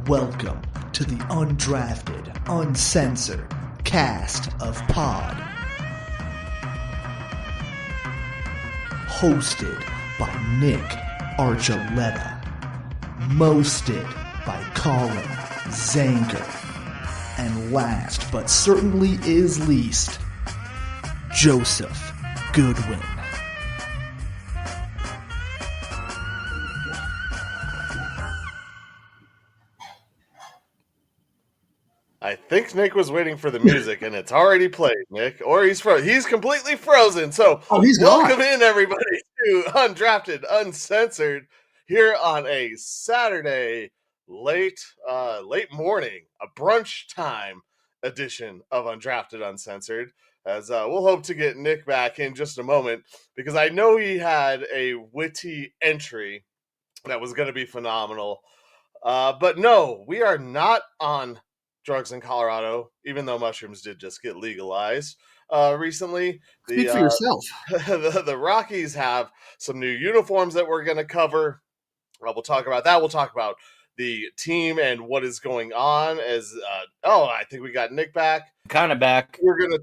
Welcome to the Undrafted, Uncensored cast of Pod. Hosted by Nick Archuleta. Mosted by Colin Zanger. And last but certainly is least, Joseph Goodwin. I think Nick was waiting for the music, and it's already played, Nick. Or he's completely frozen. So he's welcome gone. in, everybody, to Undrafted, Uncensored, here on a Saturday late morning, a brunch time edition of Undrafted, Uncensored. As we'll hope to get Nick back in just a moment, because I know he had a witty entry that was going to be phenomenal. But no, we are not on drugs in Colorado, even though mushrooms did just get legalized recently. Speak for yourself. The Rockies have some new uniforms that we're going to cover. We'll talk about that. We'll talk about the team and what is going on. I think we got Nick back. Kind of back. We're going to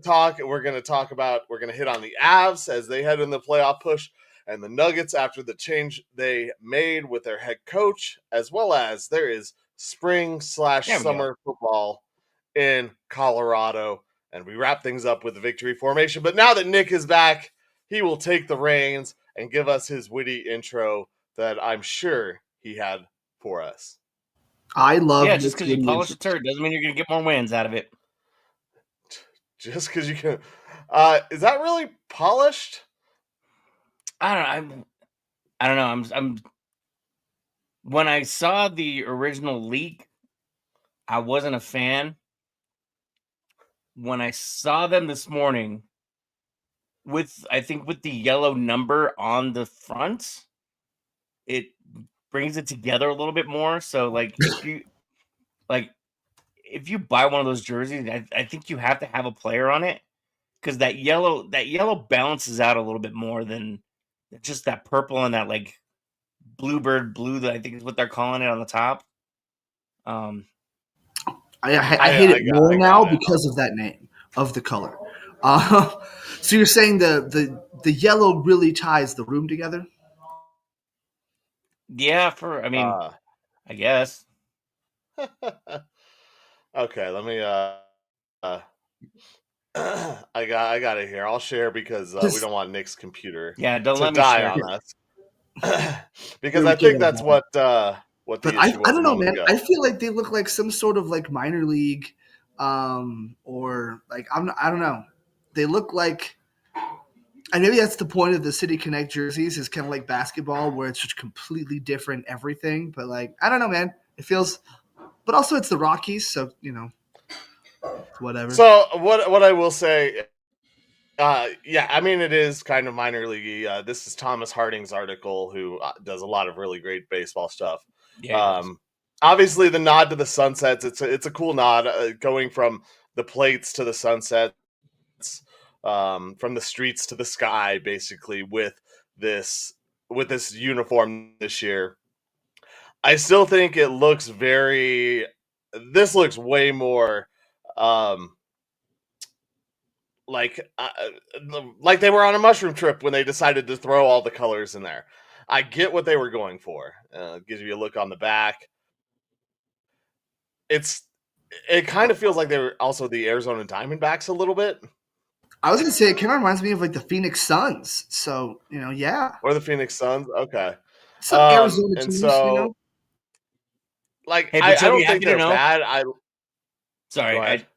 hit on the Avs as they head in the playoff push, and the Nuggets after the change they made with their head coach, as well as there is spring/summer football in Colorado. And we wrap things up with the victory formation. But now that Nick is back, he will take the reins and give us his witty intro that I'm sure he had for us. I love just because you polish a turd doesn't mean you're going to get more wins out of it. Just because you can. Is that really polished? I don't know. I'm when I saw the original leak, I wasn't a fan. When I saw them this morning with the yellow number on the front, it brings it together a little bit more. So if you buy one of those jerseys, I think you have to have a player on it, because that yellow balances out a little bit more than just that purple and that like bluebird blue that I think is what they're calling it on the top. I hate it more now because of that name of the color. So you're saying the yellow really ties the room together? Yeah, I guess. Okay, let me I got it here. I'll share because we don't want Nick's computer don't let me die share on us. Because I think that's what the issue was. I don't know, man. Ago. I feel like they look like some sort of like minor league, or like I don't know. They look like, and maybe that's the point of the City Connect jerseys, is kind of like basketball, where it's just completely different everything. But like, I don't know, man. It feels, but also it's the Rockies, so whatever. So what I will say, it is kind of minor leaguey. This is Thomas Harding's article, who does a lot of really great baseball stuff. Yeah. Obviously, the nod to the sunsets. It's a cool nod, going from the plates to the sunsets, from the streets to the sky, basically with this uniform this year. I still think it looks this looks way more like they were on a mushroom trip when they decided to throw all the colors in there. I get what they were going for. It gives you a look on the back. It kind of feels like they were also the Arizona Diamondbacks a little bit. I was going to say, it kind of reminds me of like the Phoenix Suns. So, yeah. Or the Phoenix Suns. Okay. Some Arizona teams, so, like, hey, I don't think they're bad.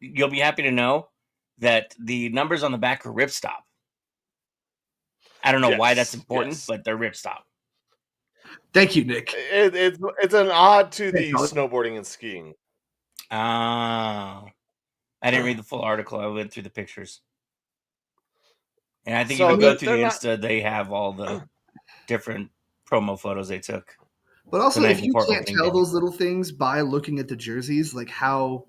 You'll be happy to know that the numbers on the back are ripstop. I don't know why that's important, but they're ripstop. Thank you, Nick. It's an odd to the snowboarding and skiing. Oh. I didn't read the full article. I went through the pictures. And I think if you go through the Insta, they have all the different promo photos they took. But also, if you can't tell those little things by looking at the jerseys, like how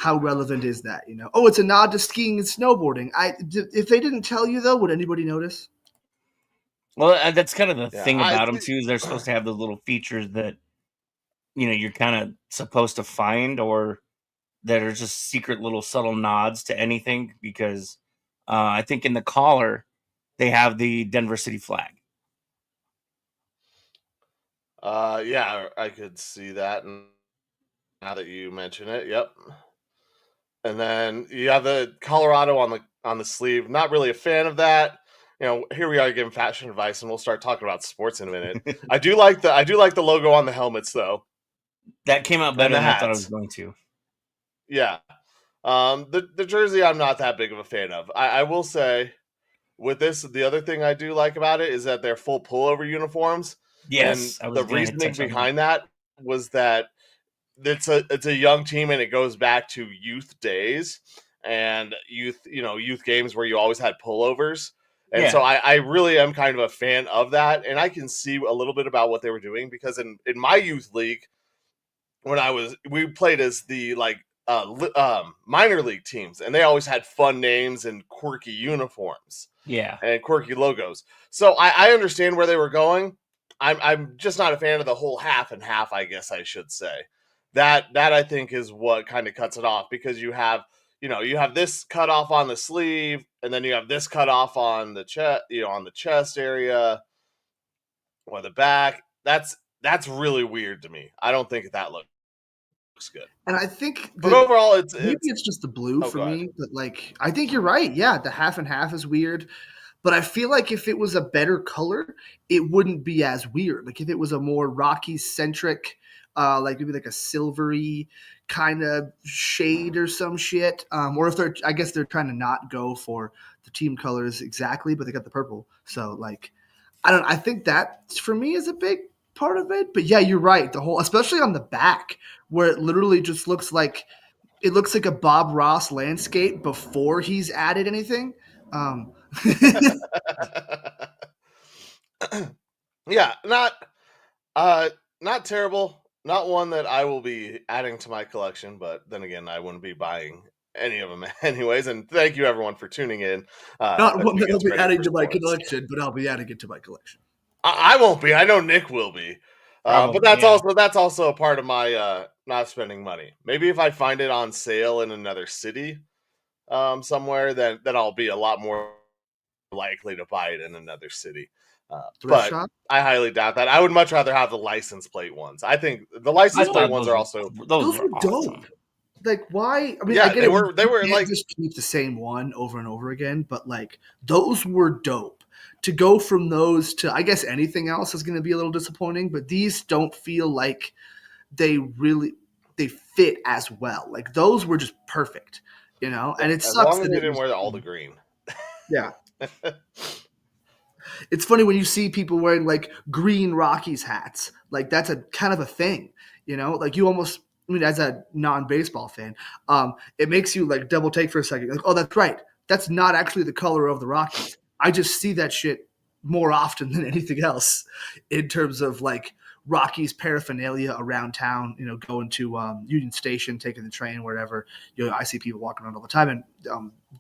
relevant is that? Oh, it's a nod to skiing and snowboarding. If they didn't tell you, though, would anybody notice? Well, that's kind of the thing about them, too, is they're supposed to have those little features that you're kind of supposed to find, or that are just secret little subtle nods to anything, because I think in the collar they have the Denver City flag. Yeah, I could see that now that you mention it. Yep. And then you have the Colorado on the sleeve. Not really a fan of that. Here we are giving fashion advice, and we'll start talking about sports in a minute. I do like the logo on the helmets though, That came out and better the than I thought it was hats. going to. Yeah. The jersey I'm not that big of a fan of. I will say with this, the other thing I do like about it is that they're full pullover uniforms, and Yes, I was the going to reasoning touch on that. behind that was that it's a young team and it goes back to youth days and youth games where you always had pullovers. And so Yeah. I really am kind of a fan of that, and I can see a little bit about what they were doing because in my youth league, we played as the minor league teams, and they always had fun names and quirky uniforms Yeah. and quirky logos. So I understand where they were going. I'm just not a fan of the whole half and half, I guess I should say. That I think is what kind of cuts it off, because you have this cut off on the sleeve, and then you have this cut off on the chest area or the back. That's really weird to me. I don't think that looks good. And I think But that overall, maybe it's it's just the blue oh for god. me, but like I think you're right. Yeah, the half and half is weird. But I feel like if it was a better color, it wouldn't be as weird. Like if it was a more Rockies centric, like maybe like a silvery kind of shade or some shit, or if I guess they're trying to not go for the team colors exactly, but they got the purple. So like, I think that for me is a big part of it. But yeah, you're right. The whole, especially on the back, where it literally just looks like a Bob Ross landscape before he's added anything. Um, Yeah, not terrible. Not one that I will be adding to my collection, but then again, I wouldn't be buying any of them anyways. And thank you everyone for tuning in Not as one we that I'll get be ready adding for to my sports. collection, but I'll be adding it to my collection. I won't be. I know Nick will be. But Probably, yeah. that's also a part of my not spending money. Maybe if I find it on sale in another city somewhere, then I'll be a lot more likely to buy it in another city. Thrift But shop. I highly doubt that. I would much rather have the license plate ones. I think the license I plate thought ones those are also Those were were dope. awesome. Like, why? I mean, I yeah, get they it. were they You were can't like just keep the same one over and over again, but like, those were dope. To go from those to, I guess, anything else is going to be a little disappointing, but these don't feel like they fit as well. Like, those were just perfect, yeah, and it as sucks long as that they it didn't was. wear all the green. Yeah. It's funny when you see people wearing like green Rockies hats. Like that's a kind of a thing, Like you almost, I mean, as a non-baseball fan, it makes you like double take for a second. Like, oh, that's right. That's not actually the color of the Rockies. I just see that shit more often than anything else in terms of like Rockies paraphernalia around town. Going to Union Station, taking the train, wherever. I see people walking around all the time in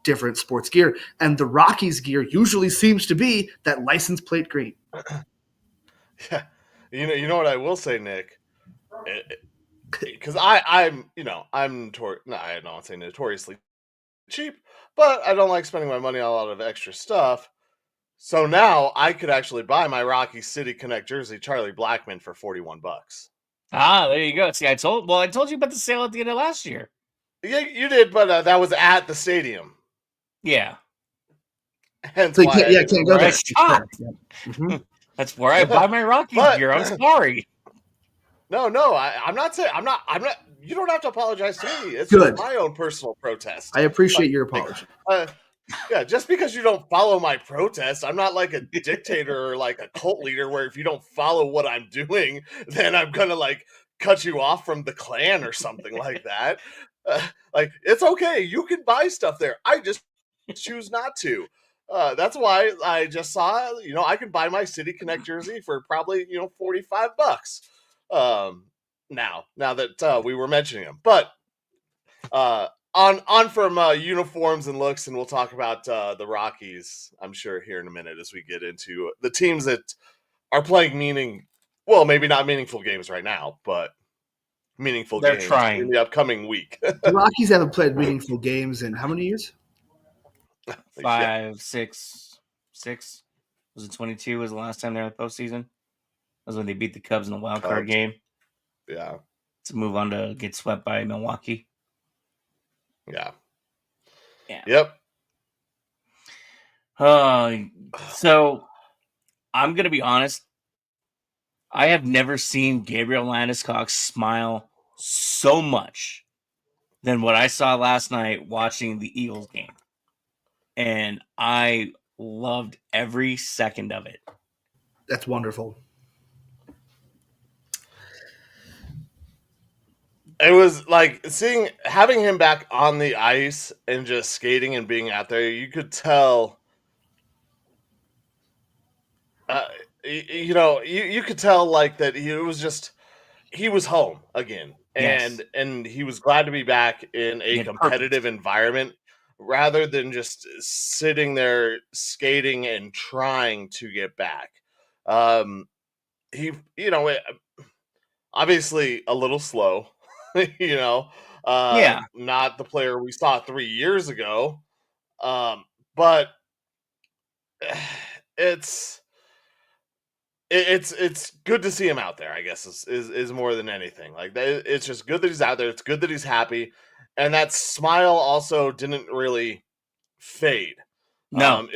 different sports gear, and the Rockies gear usually seems to be that license plate green. Yeah, you know what I will say, Nick, because I don't say notoriously cheap, but I don't like spending my money on a lot of extra stuff. So now I could actually buy my Rocky City Connect jersey, Charlie Blackmon, for $41. There you go. See, I told you about the sale at the end of last year. Yeah, you did, but that was at the stadium. Yeah. Hence So why I can't didn't. go Where I there. shop. Yeah. Mm-hmm. That's where I buy my Rockies But gear. I'm sorry. no, I'm not saying I'm not. You don't have to apologize to me. It's just Good. my own personal protest. I appreciate your Like, apology. yeah, just because you don't follow my protest, I'm not like a dictator or like a cult leader where if you don't follow what I'm doing, then I'm gonna like cut you off from the clan or something like that. Like it's okay, you can buy stuff there. I just choose not to. That's why I just saw, I can buy my City Connect jersey for probably, $45. Now that we were mentioning them, but on from uniforms and looks, and we'll talk about the Rockies, I'm sure, here in a minute as we get into the teams that are playing maybe not meaningful games right now, but meaningful They're games in trying. the upcoming week. The Rockies haven't played meaningful games in how many years? 5, 6. Was it 22? Was the last time they were in the postseason? That was when they beat the Cubs in the wild card game. Yeah. To move on to get swept by Milwaukee. Yeah. Yeah. Yep. So I'm gonna be honest. I have never seen Gabriel Landeskog smile so much than what I saw last night watching the Eagles game, and I loved every second of it. That's wonderful. It was like having him back on the ice and just skating and being out there. You could tell, you could tell like that he was home again, Yes. and he was glad to be back in a Yeah, competitive perfect. environment rather than just sitting there skating and trying to get back. He, obviously a little slow, Yeah. not the player we saw 3 years ago. But it's it's good to see him out there, I guess is more than anything. Like it's just good that he's out there. It's good that he's happy. And that smile also didn't really fade. No.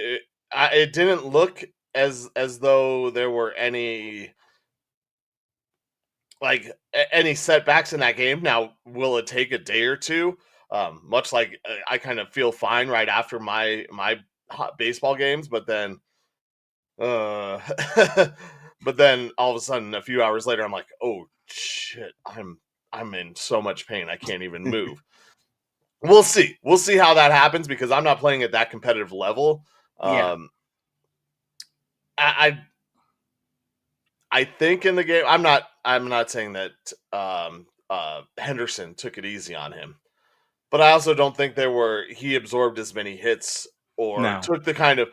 It didn't look as though there were any any setbacks in that game. Now, will it take a day or two? Much like I kind of feel fine right after my hot baseball games, but then but then all of a sudden a few hours later I'm like, oh shit, I'm in so much pain I can't even move. We'll see how that happens because I'm not playing at that competitive level. Yeah. I think in the game I'm not saying that Henderson took it easy on him, but I also don't think he absorbed as many hits or took the kind of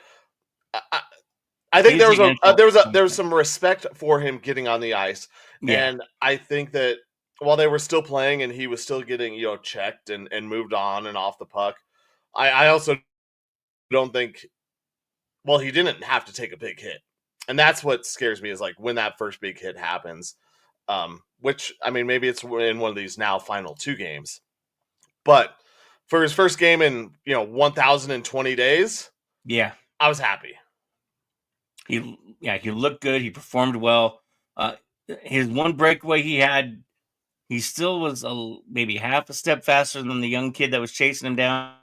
I think there was some respect for him getting on the ice, and I think that while they were still playing and he was still getting checked and moved on and off the puck, I also don't think he didn't have to take a big hit, and that's what scares me is like when that first big hit happens, which I mean maybe it's in one of these now final 2 games, but for his first game in 1,020 days, I was happy. He looked good. He performed well. His one breakaway he had, he still was maybe half a step faster than the young kid that was chasing him down.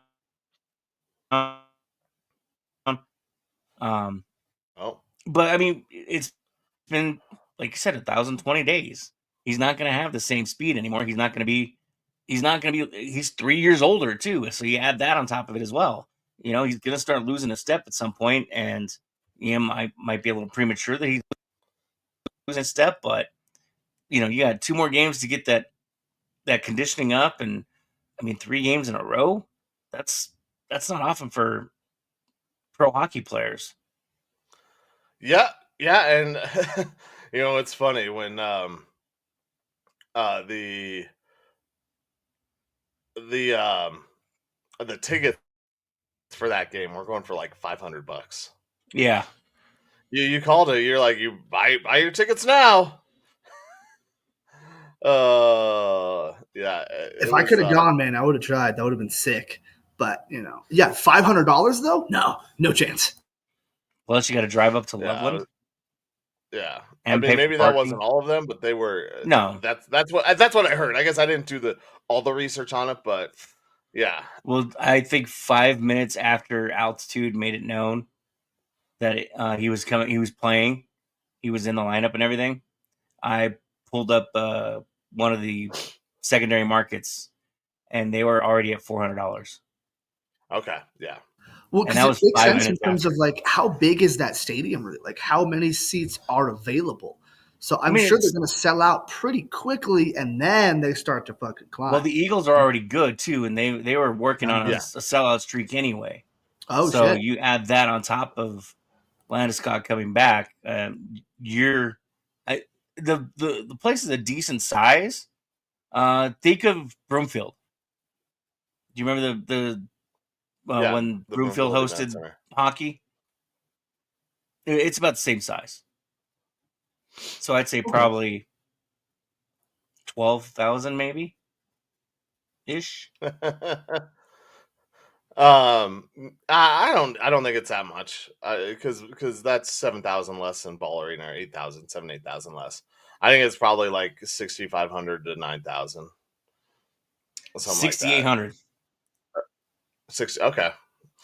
But I mean, it's been like you said, 1,020 days. He's not going to have the same speed anymore. He's not going to be. He's 3 years older too. So you add that on top of it as well. He's going to start losing a step at some point, and might be a little premature that he's losing a step. But you got 2 more games to get that conditioning up, and I mean 3 games in a row. That's not often for pro hockey players. Yeah, and it's funny when the tickets for that game were going for like $500. Yeah. You called it. You're like, you buy your tickets now. Yeah. If I could have gone, man, I would have tried. That would have been sick. But yeah, $500 though? No chance. Plus, you got to drive up to Loveland. Yeah, and I mean maybe that wasn't all of them, but they were. No, that's what I heard. I guess I didn't do all the research on it, but yeah. Well, I think 5 minutes after Altitude made it known that he was coming, he was playing, he was in the lineup and everything. I pulled up one of the secondary markets, and they were already at $400. Okay, yeah. Well, because it makes sense in terms of like how big is that stadium really? Like how many seats are available? So I'm sure they're going to sell out pretty quickly, and then they start to fucking climb. Well, the Eagles are already good too, and they were working on a sellout streak anyway. Oh, so shit. You add that on top of Landeskog coming back, the place is a decent size. Think of Broomfield. Do you remember when the Broomfield Broomfield Event hosted Center. hockey? It's about the same size. So I'd say probably 12,000 maybe ish. I don't think it's that much because that's 7,000 less than Ball Arena, or 8,000, 8,000 less. I think it's probably like 6,500 to 9,000, something like that. 6,800. 6. Okay.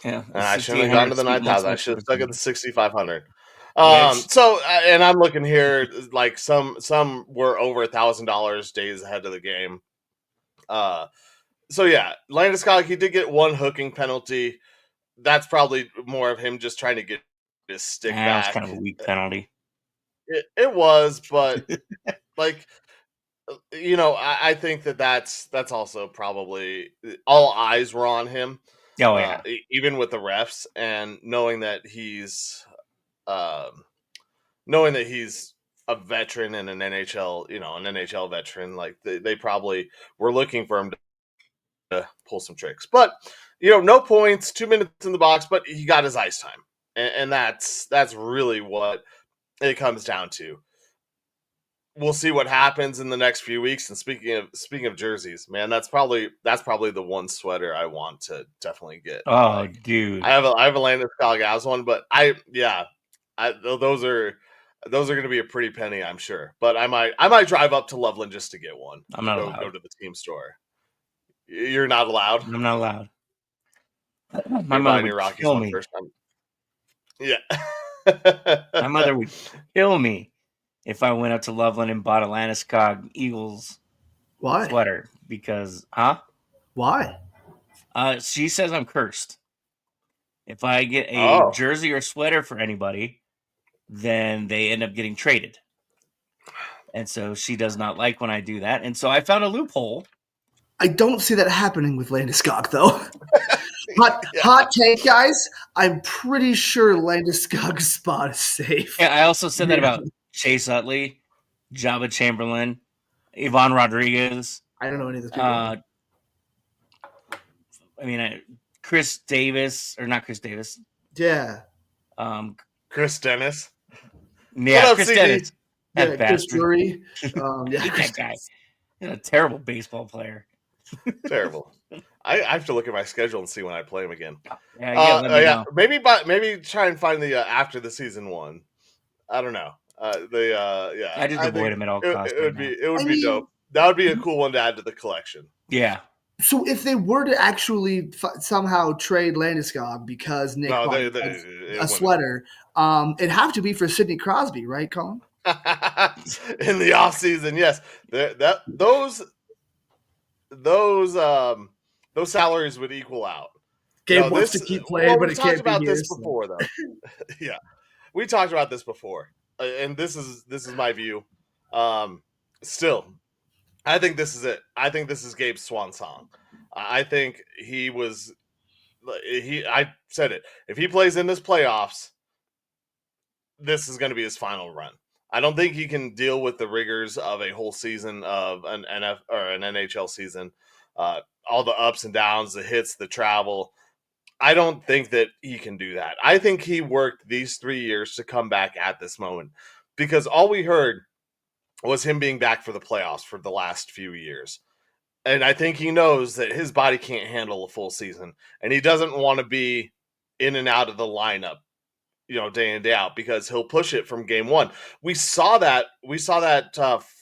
Yeah, And I shouldn't have gone to the 6,800 9,000. I should have stuck at the 6,500. Yeah, So, and I'm looking here, like some were over $1,000 days ahead of the game. So yeah, Landeskog, he did get one hooking penalty. That's probably more of him just trying to get his stick that back. was kind of a weak penalty. It was, but like, I think that's also probably all eyes were on him. Oh yeah, Even with the refs, and knowing that he's a veteran and an NHL veteran, like they probably were looking for him to pull some tricks. But no points, 2 minutes in the box, but he got his ice time, and that's really what it comes down to. We'll see what happens in the next few weeks. And speaking of jerseys, man, that's probably the one sweater I want to definitely get. Oh, dude, I have a Landeskog Avs one, but those are going to be a pretty penny, I'm sure. But I might drive up to Loveland just to get one. I'm not allowed. Go to the team store. You're not allowed. I'm not allowed. My You're mother buying would your Rockies kill one me. first time. Yeah. My mother would kill me if I went up to Loveland and bought a Landeskog Eagles sweater. Because, Why? She says I'm cursed. If I get a jersey or sweater for anybody, then they end up getting traded. And so she does not like when I do that. And so I found a loophole. I don't see that happening with Landeskog, though. Hot take, guys. I'm pretty sure Landeskog's spot is safe. Yeah, I also said that about Chase Utley, Jabba Chamberlain, Ivan Rodriguez. I don't know any of those people. Chris Davis. Yeah. Chris Dennis. Yeah, up, Chris CD? Dennis. Yeah, Chris Drury. Hate that guy. He's a terrible baseball player. Terrible. I have to look at my schedule and see when I play him again. Yeah, maybe try and find the after the season one. I don't know. I just avoid him at all costs. It would be dope. That would be a cool one to add to the collection. Yeah. So if they were to actually somehow trade Landeskog because Nick bought a sweater, it'd have to be for Sidney Crosby, right, Colin? In the off season, yes. Those salaries would equal out. Gabe wants to keep playing, but it can't be. We talked about this before, though. Yeah, we talked about this before, and this is my view. Still, I think this is it. I think this is Gabe's swan song. I think I said it. If he plays in this playoffs, this is going to be his final run. I don't think he can deal with the rigors of a whole season of an NHL season, all the ups and downs, the hits, the travel. I don't think that he can do that. I think he worked these 3 years to come back at this moment, because all we heard was him being back for the playoffs for the last few years. And I think he knows that his body can't handle a full season, and he doesn't want to be in and out of the lineup, day in and day out, because he'll push it from game one. We saw that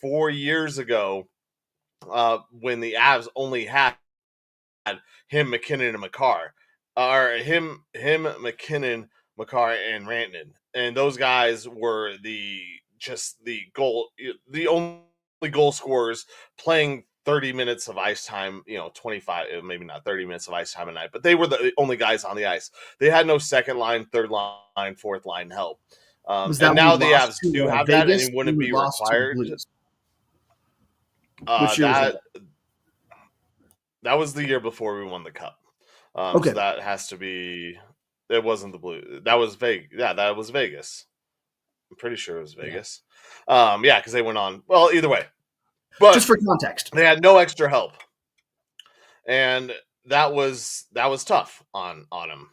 4 years ago when the Avs only had him, McKinnon, and Makar, or him, McKinnon, Makar, and Rantanen, and those guys were the only goal scorers playing 30 minutes of ice time, 25, maybe not 30 minutes of ice time a night, but they were the only guys on the ice. They had no second line, third line, fourth line help. And now the Avs do have that, and it wouldn't be required. That was the year before we won the Cup. So that has to be. It wasn't the Blue. That was Vegas. Yeah, that was Vegas. I'm pretty sure it was Vegas. Yeah, because they went on. Well, either way, But just for context, they had no extra help, and that was tough on him.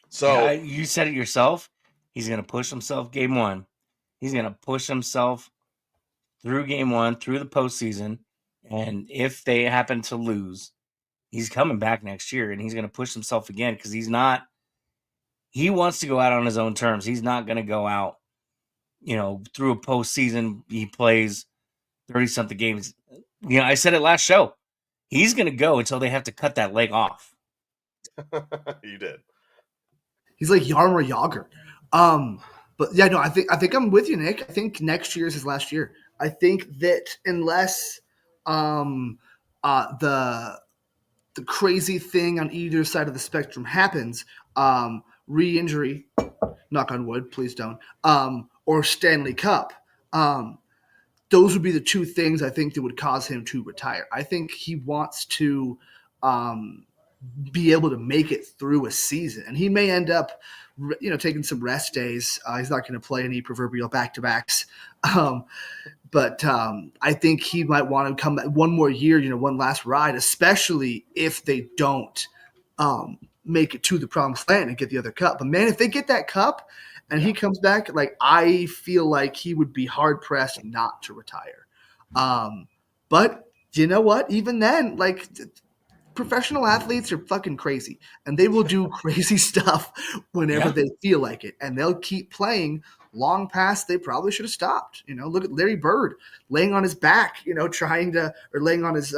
So you said it yourself. He's going to push himself game one. He's going to push himself through game one, through the postseason. And if they happen to lose, he's coming back next year and he's going to push himself again because he wants to go out on his own terms. He's not going to go out, through a postseason. He plays 30-something games. I said it last show. He's going to go until they have to cut that leg off. You did. He's like Yarmer Yager. But yeah, no, I think I'm with you, Nick. I think next year is his last year. I think that unless the crazy thing on either side of the spectrum happens, re-injury, knock on wood, please don't, or Stanley Cup, those would be the two things I think that would cause him to retire. I think he wants to be able to make it through a season, and he may end up, taking some rest days. He's not going to play any proverbial back-to-backs. But I think he might want to come back one more year, one last ride, especially if they don't make it to the promised land and get the other cup. But, man, if they get that cup and he comes back, I feel like he would be hard-pressed not to retire. But you know what? Even then, professional athletes are fucking crazy, and they will do crazy stuff whenever they feel like it, and they'll keep playing long past they probably should have stopped. Look at Larry Bird laying on his back, laying on his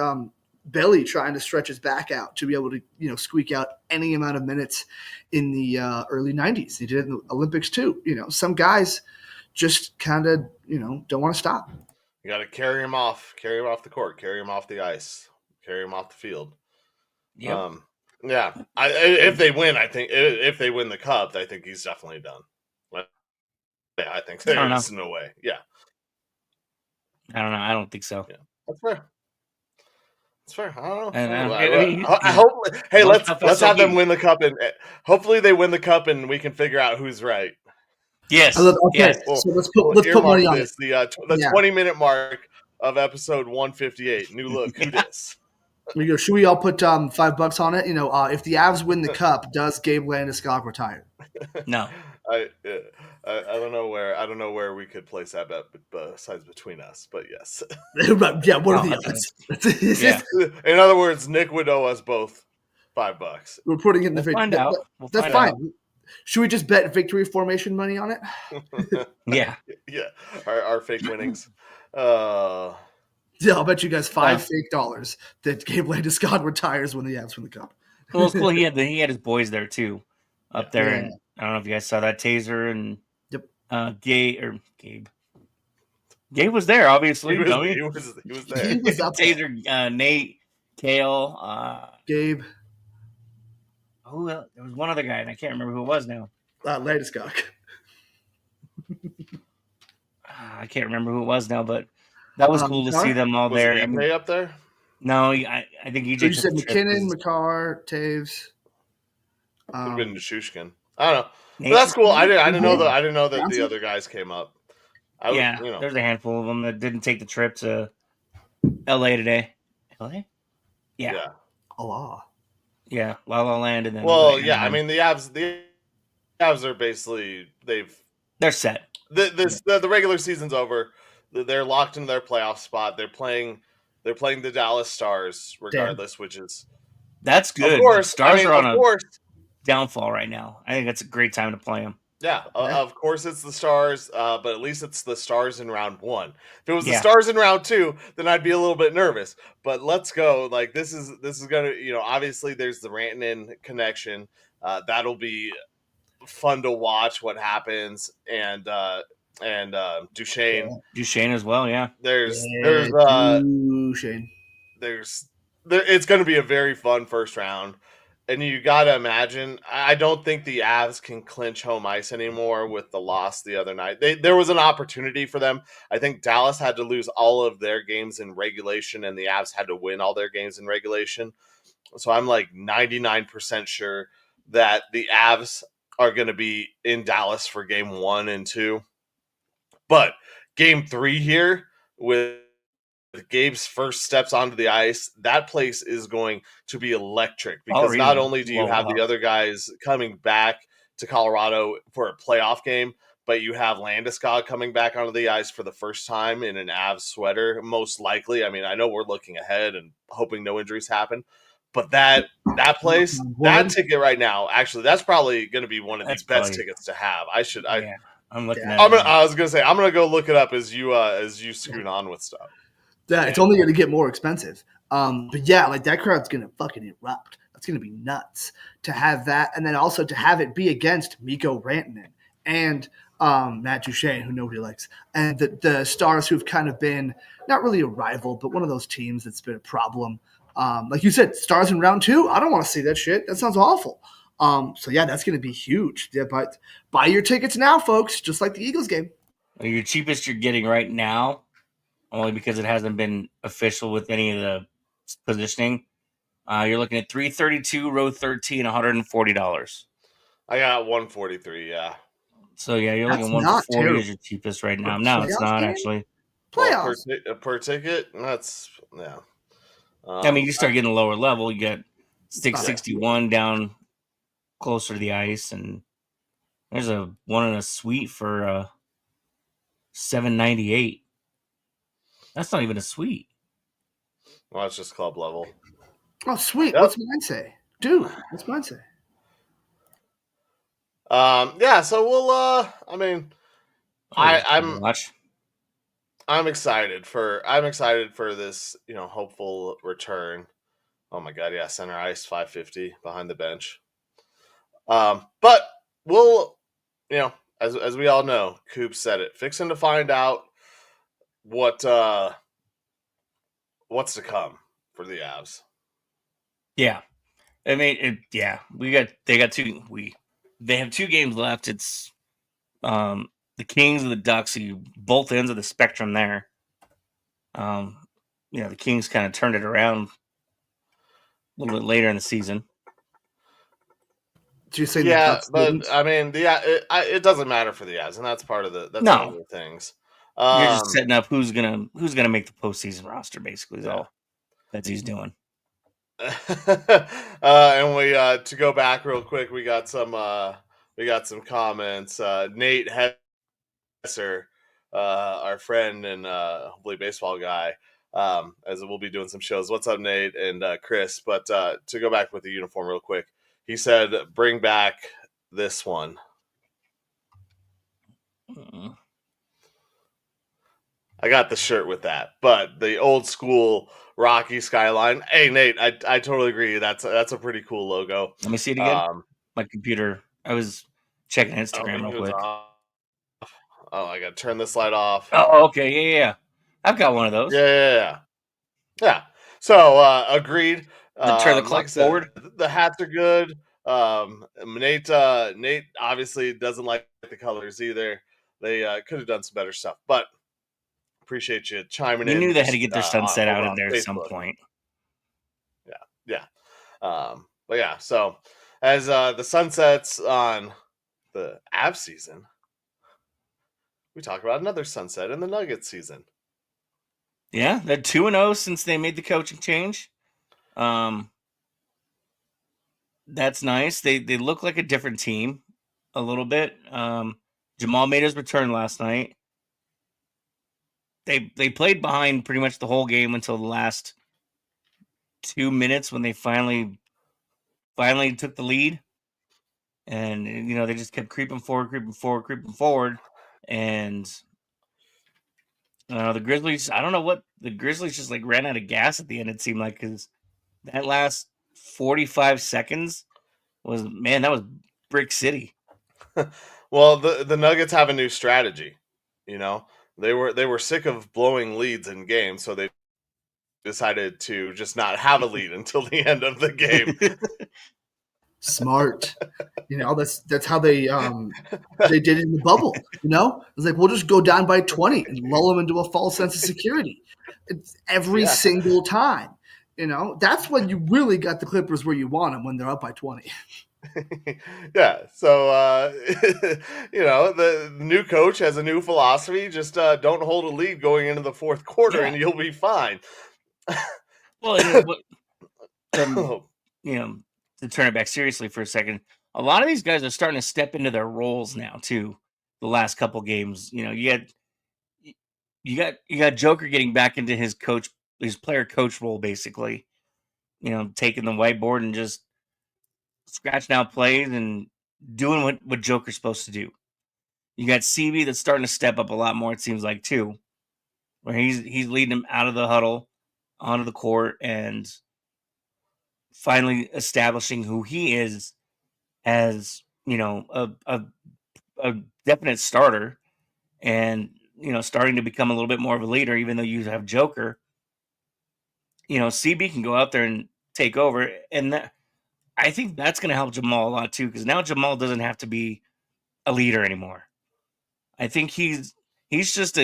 belly, trying to stretch his back out to be able to, squeak out any amount of minutes in the early 90s. He did it in the Olympics too. Some guys just kind of, don't want to stop. You got to carry him off the court, carry him off the ice, carry him off the field. Yep. Yeah. If they win, I think if they win the cup, I think he's definitely done. Yeah, I think there's no way. Yeah. I don't know. I don't think so. Yeah, that's fair. That's fair. I don't know. And, I hope. Hey, let's have them win the cup, and hopefully they win the cup, and we can figure out who's right. Yes. Okay. Yes. So let's put money on this. The 20-minute mark of episode 158. New look. Who dis? Should we all put $5 on it? If the Avs win the cup, does Gabe Landeskog retire? No. I don't know where we could place that bet besides between us, but yes. Yeah, what are the odds? Yeah. In other words, Nick would owe us both $5. We're putting it in the We'll find out. That's fine. Should we just bet victory formation money on it? Yeah. Yeah. Our fake winnings. Yeah, I'll bet you guys $5 fake dollars that Gabe Landeskog retires when the Avs win the cup. Well, it's cool. He had his boys there too, up there, and I don't know if you guys saw that. Taser and Gabe. Gabe was there, obviously. He was there. He was up there. Taser, Nate, Kale, Gabe. Oh, there was one other guy, and I can't remember who it was now. Landeskog. I can't remember who it was now, but that was cool to see them all there. Was EJ up there? No, I think EJ. So you said McKinnon, McCarr, Taves. Could have been Nishushkin. I don't know. But that's cool. I didn't know that the other guys came up. There's a handful of them that didn't take the trip to LA today. LA? Yeah. Allah. Yeah, La La Land, and then. Well, yeah. I mean, the Avs are basically they're set. The regular season's over. They're locked in their playoff spot. They're playing the Dallas Stars regardless, which is that's good. Of course, Stars are on a downfall right now. I think that's a great time to play them. Yeah, of course it's the Stars, but at least it's the Stars in round 1. If it was the Stars in round 2, then I'd be a little bit nervous. But let's go. This is gonna, obviously there's the Rantanen connection. That'll be fun to watch what happens, and Duchesne as well. Yeah, there's Duchesne. It's going to be a very fun first round. And you got to imagine, I don't think the Avs can clinch home ice anymore with the loss the other night. There was an opportunity for them. I think Dallas had to lose all of their games in regulation, and the Avs had to win all their games in regulation. So I'm 99% sure that the Avs are going to be in Dallas for game 1 and 2. But game 3 here with Gabe's first steps onto the ice, that place is going to be electric because Already not only do you blown have the up. other guys coming back to Colorado for a playoff game, but you have Landeskog coming back onto the ice for the first time in an Avs sweater, most likely. I mean, I know we're looking ahead and hoping no injuries happen, but that place, that ticket right now, actually, that's probably going to be one of the That's best probably tickets to have. yeah. I'm looking at I it. was gonna say I'm gonna go look it up as you scoot on with stuff. Yeah, it's only going to get more expensive. But yeah, like that crowd's going to fucking erupt. That's going to be nuts to have that, and then also to have it be against Mikko Rantanen and Matt Duchene, who nobody likes, and the Stars who've kind of been not really a rival, but one of those teams that's been a problem. Like you said, Stars in round 2. I don't want to see that shit. That sounds awful. So yeah, that's going to be huge. Yeah, but buy your tickets now, folks. Just like the Eagles game. Your cheapest you're getting right now, only because it hasn't been official with any of the positioning. You're looking at 332, row 13, $140. I got 143. Yeah. So yeah, you're That's looking at not 140 terrible. as your cheapest right now. For No, it's playoff not game? actually. Well, Playoffs. per ticket, that's yeah. I mean, you start getting a lower level. You get 661 down closer to the ice, and there's a one in a suite for $798. That's not even a suite. Well, it's just club level. Oh, sweet. Yep. What's mine say? Dude, what's mine say? Yeah, so we'll I mean Watch. I'm excited for this, hopeful return. Oh my god, yeah, center ice 550 behind the bench. But we'll, as we all know, Coop said it, fixing to find out what's to come for the Avs. Yeah. I mean, they have 2 games left. It's the Kings and the Ducks, both ends of the spectrum there. The Kings kind of turned it around a little bit later in the season. Did you say yeah, but I mean, it doesn't matter for the Avs, and that's part of one of the things. You're just setting up who's gonna make the postseason roster. Basically, is all that he's doing. And we to go back real quick, we got some comments. Nate Hesser, our friend and hopefully baseball guy, as we'll be doing some shows. What's up, Nate and Chris? But to go back with the uniform real quick, he said, "Bring back this one." I got the shirt with that, but the old school Rocky skyline. Hey, Nate, I totally agree. That's a pretty cool logo. Let me see it again. My computer. I was checking Instagram real quick. Oh, I got to turn this light off. Oh, okay, yeah. I've got one of those. Yeah. So agreed. Turn the clock forward. The hats are good. Nate obviously doesn't like the colors either. They could have done some better stuff, but appreciate you chiming in. You knew they had to get their sunset out of there at some point. Yeah. But yeah, so as the sun sets on the Avs season, we talk about another sunset in the Nuggets season. Yeah, they're 2-0 since they made the coaching change. That's nice. They look like a different team a little bit. Jamal made his return last night. They played behind pretty much the whole game until the last 2 minutes when they finally took the lead. And they just kept creeping forward. And the Grizzlies, I don't know what the Grizzlies just like ran out of gas at the end, it seemed like, because that last 45 seconds that was Brick City. Well, the Nuggets have a new strategy. They were sick of blowing leads in games, so they decided to just not have a lead until the end of the game. Smart. That's how they did it in the bubble. It's like, we'll just go down by 20 and lull them into a false sense of security. It's every single time. That's when you really got the Clippers where you want them, when they're up by 20. Yeah. So the new coach has a new philosophy. Just don't hold a lead going into the fourth quarter, Yeah. and you'll be fine. Well, and what you know, to turn it back seriously for a second, a lot of these guys are starting to step into their roles now too. The last couple games, you got Joker getting back into his player coach role, basically. Taking the whiteboard and just scratching out plays and doing what Joker's supposed to do. You got CB that's starting to step up a lot more. It seems like too, where he's leading them out of the huddle onto the court and finally establishing who he is as a definite starter, and starting to become a little bit more of a leader. Even though you have Joker, CB can go out there and take over, and I think that's going to help Jamal a lot too, because now Jamal doesn't have to be a leader anymore. I think he's just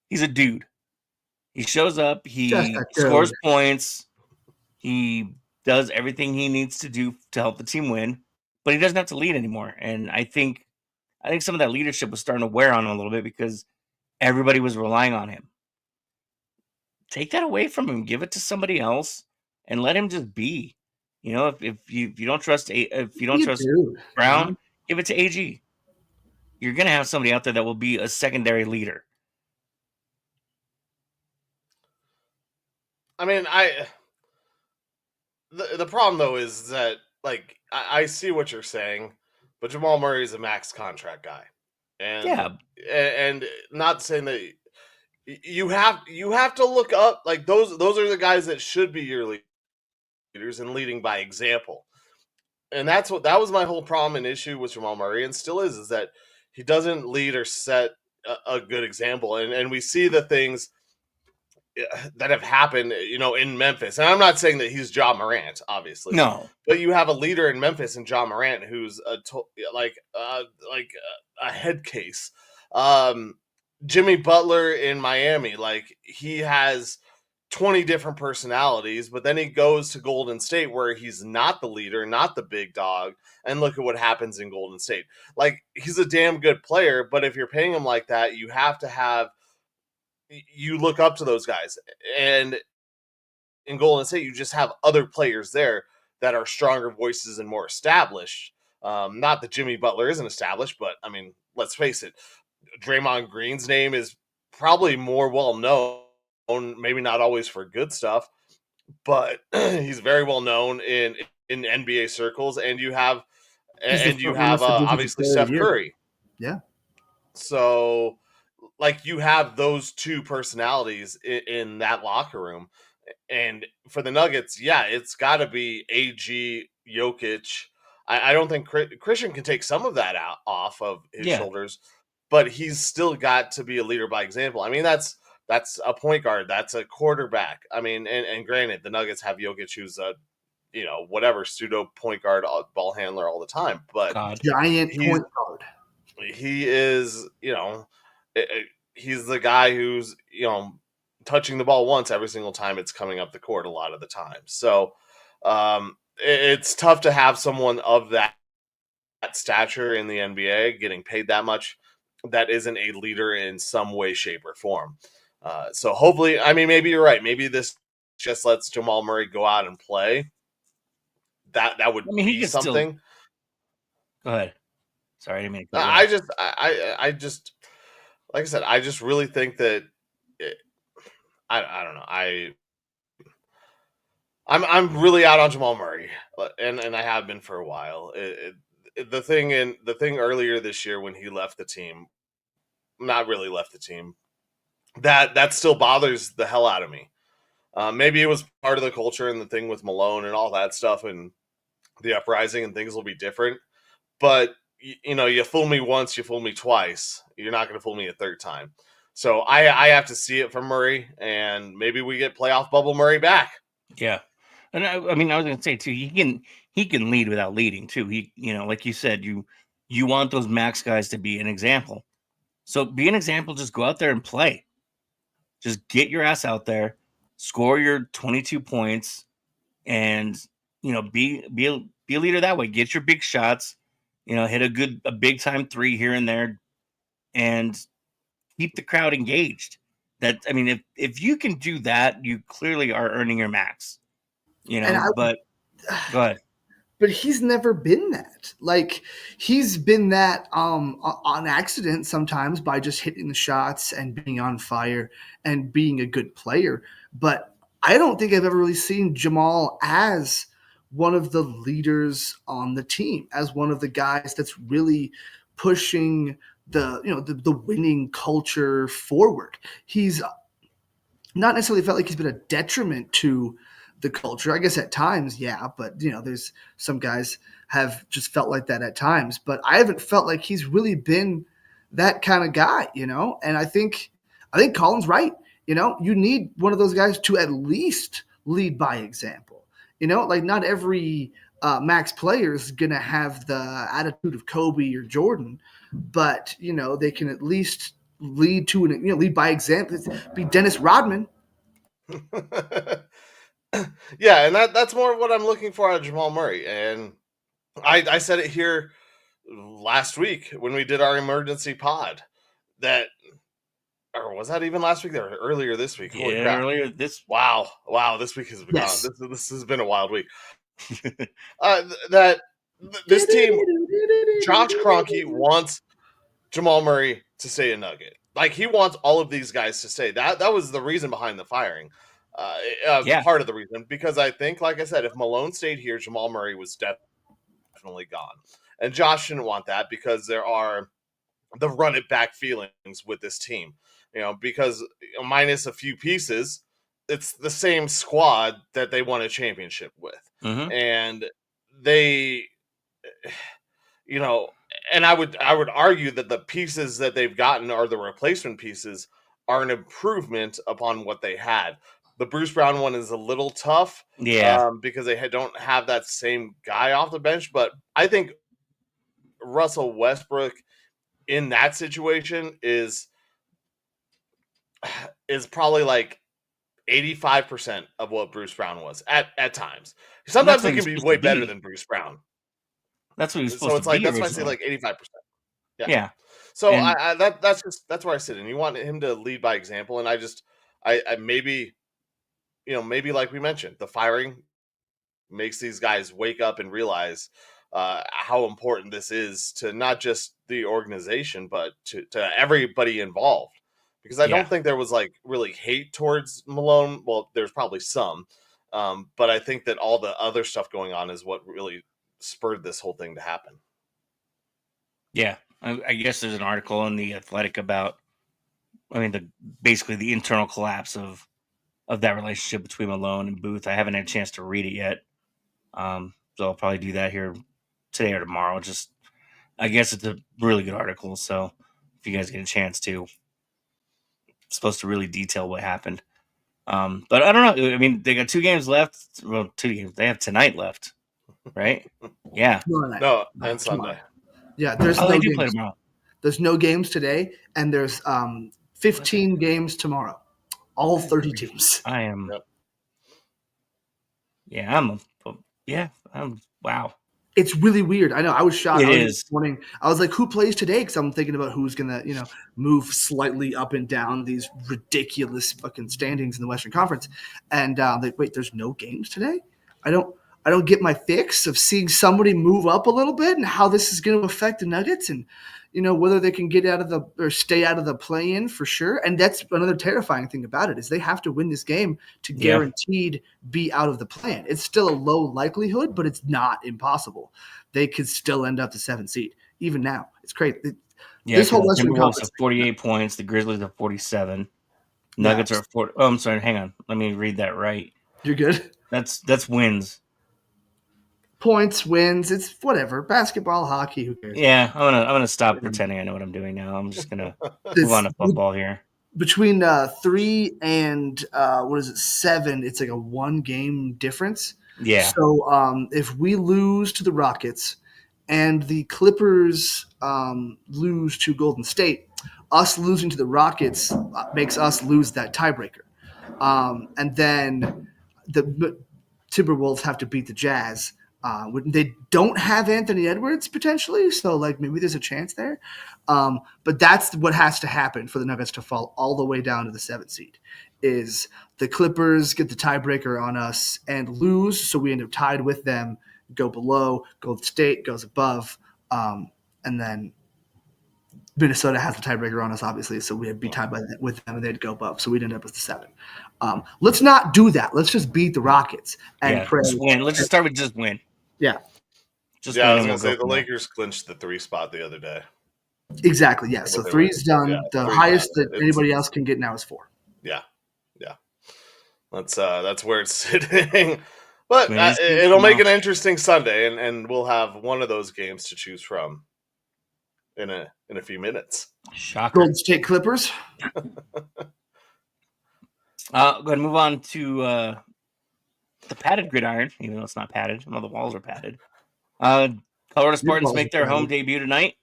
he's a dude. He shows up, Just he a scores dude. points, he does everything he needs to do to help the team win, but he doesn't have to lead anymore. And I think some of that leadership was starting to wear on him a little bit because everybody was relying on him. Take that away from him, give it to somebody else, and let him just be. If you don't trust Dude. Brown, give it to AG. You're gonna have somebody out there that will be a secondary leader. I mean, the problem though is that like I see what you're saying, but Jamal Murray is a max contract guy, and Yeah, and not saying that you have to look up like those are the guys that should be your leaders and leading by example. And that was my whole problem and issue with Jamal Murray, and still is that he doesn't lead or set a good example. And we see the things that have happened, in Memphis. And I'm not saying that he's Ja Morant, obviously, no, but you have a leader in Memphis in Ja Morant who's a head case. Jimmy Butler in Miami, like he has 20 different personalities, but then he goes to Golden State where he's not the leader, not the big dog, and look at what happens in Golden State. Like he's a damn good player, but if you're paying him like that, you look up to those guys. And in Golden State, you just have other players there that are stronger voices and more established. Not that Jimmy Butler isn't established, but I mean, let's face it, Draymond Green's name is probably more well known, maybe not always for good stuff, but he's very well known in NBA circles. And you have He's the and you front runner have for defensive obviously player of Steph the year. Curry. Yeah. So like you have those two personalities in that locker room. And for the Nuggets, yeah, it's got to be AG, Jokic. I don't think Christian can take some of that off of his yeah, shoulders, but he's still got to be a leader by example. I mean, that's a point guard, that's a quarterback. I mean, and granted, the Nuggets have Jokic, who's a whatever pseudo point guard, ball handler all the time, but God, Giant he's point guard. he is he's the guy who's touching the ball once every single time it's coming up the court a lot of the time. So it's tough to have someone of that stature in the NBA getting paid that much that isn't a leader in some way, shape, or form. So hopefully, I mean, maybe you're right. Maybe this just lets Jamal Murray go out and play. That would I mean, he be can still something. go ahead. Sorry, I didn't mean to cut you I off. just, I just, like I said, I just really think that I don't know. I'm really out on Jamal Murray, and I have been for a while. The thing earlier this year when he left the team, not really left the team, that still bothers the hell out of me. Maybe it was part of the culture and the thing with Malone and all that stuff, and the uprising and things will be different. But you fool me once, you fool me twice. You're not going to fool me a third time. So I have to see it from Murray, and maybe we get playoff bubble Murray back. Yeah, and I mean, I was gonna say too, he can lead without leading too. Like you said, you want those max guys to be an example. So be an example. Just go out there and play. Just get your ass out there, score your 22 points, and be a leader that way. Get your big shots, hit a big time three here and there, and keep the crowd engaged. If you can do that, you clearly are earning your max. But go ahead. But he's never been that. Like, he's been that on accident sometimes by just hitting the shots and being on fire and being a good player. But I don't think I've ever really seen Jamal as one of the leaders on the team, as one of the guys that's really pushing the winning culture forward. He's not necessarily felt like he's been a detriment to the culture. I guess at times, yeah, but there's some guys have just felt like that at times, but I haven't felt like he's really been that kind of guy, and I think Colin's right. You need one of those guys to at least lead by example. Like not every max player is going to have the attitude of Kobe or Jordan, but they can at least lead by example. Be Dennis Rodman. Yeah, and that's more of what I'm looking for out of Jamal Murray. And I said it here last week when we did our emergency pod or was that even last week? Or earlier this week? Holy crap. Earlier this. Wow, this week has been Yes. this has been a wild week. This team, Josh Kroenke wants Jamal Murray to stay a Nugget. Like, he wants all of these guys to stay. That was the reason behind the firing. Part of the reason, because I think, like I said, if Malone stayed here, Jamal Murray was definitely gone. And Josh didn't want that because there are the run it back feelings with this team. Because minus a few pieces, it's the same squad that they won a championship with. Mm-hmm. And they, and I would argue that the pieces that they've gotten are the replacement pieces are an improvement upon what they had. The Bruce Brown one is a little tough, because they don't have that same guy off the bench. But I think Russell Westbrook in that situation is probably like 85% of what Bruce Brown was at times. Sometimes he can be way better than Bruce Brown. That's what he's supposed to be. That's why I say like 85%. Yeah. So that's where I sit. And you want him to lead by example. And I maybe like we mentioned, the firing makes these guys wake up and realize how important this is to not just the organization, but to everybody involved. Because I don't think there was like really hate towards Malone. Well, there's probably some, but I think that all the other stuff going on is what really spurred this whole thing to happen. Yeah, I guess there's an article in The Athletic about, basically the internal collapse of that relationship between Malone and Booth. I haven't had a chance to read it yet, so I'll probably do that here today or tomorrow. I guess it's a really good article, so if you guys get a chance to, it's supposed to really detail what happened. But I don't know. They got 2 games left. Well, 2 games. They have tonight left, right? Yeah. No, and Sunday. Yeah, there's no games. Play tomorrow. There's no games today, and there's 15 games tomorrow. All 30 teams. I am. Yep. Yeah, I'm. Wow. It's really weird. I know. I was shocked. It is. This morning, I was like, "Who plays today?" Because I'm thinking about who's gonna, move slightly up and down these ridiculous fucking standings in the Western Conference. And wait, there's no games today. I don't get my fix of seeing somebody move up a little bit and how this is going to affect the Nuggets and whether they can get out of or stay out of the play-in for sure. And that's another terrifying thing about it is they have to win this game to guaranteed be out of the play-in. It's still a low likelihood, but it's not impossible. They could still end up the 7th seed even now. It's crazy. This whole Western Conference have 48 points. The Grizzlies have 47. Nuggets are 40. Oh, I'm sorry. Hang on. Let me read that right. You're good. That's wins. Points, wins, it's whatever. Basketball, hockey, who cares? Yeah, I'm gonna stop pretending I know what I'm doing now. I'm just gonna move on to football here. Between 3 and 7, it's like a 1-game difference. Yeah. So if we lose to the Rockets and the Clippers lose to Golden State, us losing to the Rockets makes us lose that tiebreaker. And then Timberwolves have to beat the Jazz. They don't have Anthony Edwards potentially, so like maybe there's a chance there. But that's what has to happen for the Nuggets to fall all the way down to the 7th seed. Is the Clippers get the tiebreaker on us and lose, so we end up tied with them, go below, Golden State goes above, and then Minnesota has the tiebreaker on us, obviously, so we'd be tied with them and they'd go above, so we'd end up with the 7. Let's not do that. Let's just beat the Rockets and pray. Just win. Let's just start with just win. Yeah. Just I was win. going to say the Lakers clinched the 3 spot the other day. Exactly, yeah. So 3's done. Yeah, the 3's highest done. that anybody else can get now is 4. Yeah. That's where it's sitting. But it'll make an interesting Sunday, and we'll have one of those games to choose from in a few minutes. Shocker. Golden State Clippers. Go ahead and move on to the padded gridiron, even though it's not padded. All the walls are padded. Colorado Spartans make their home debut tonight.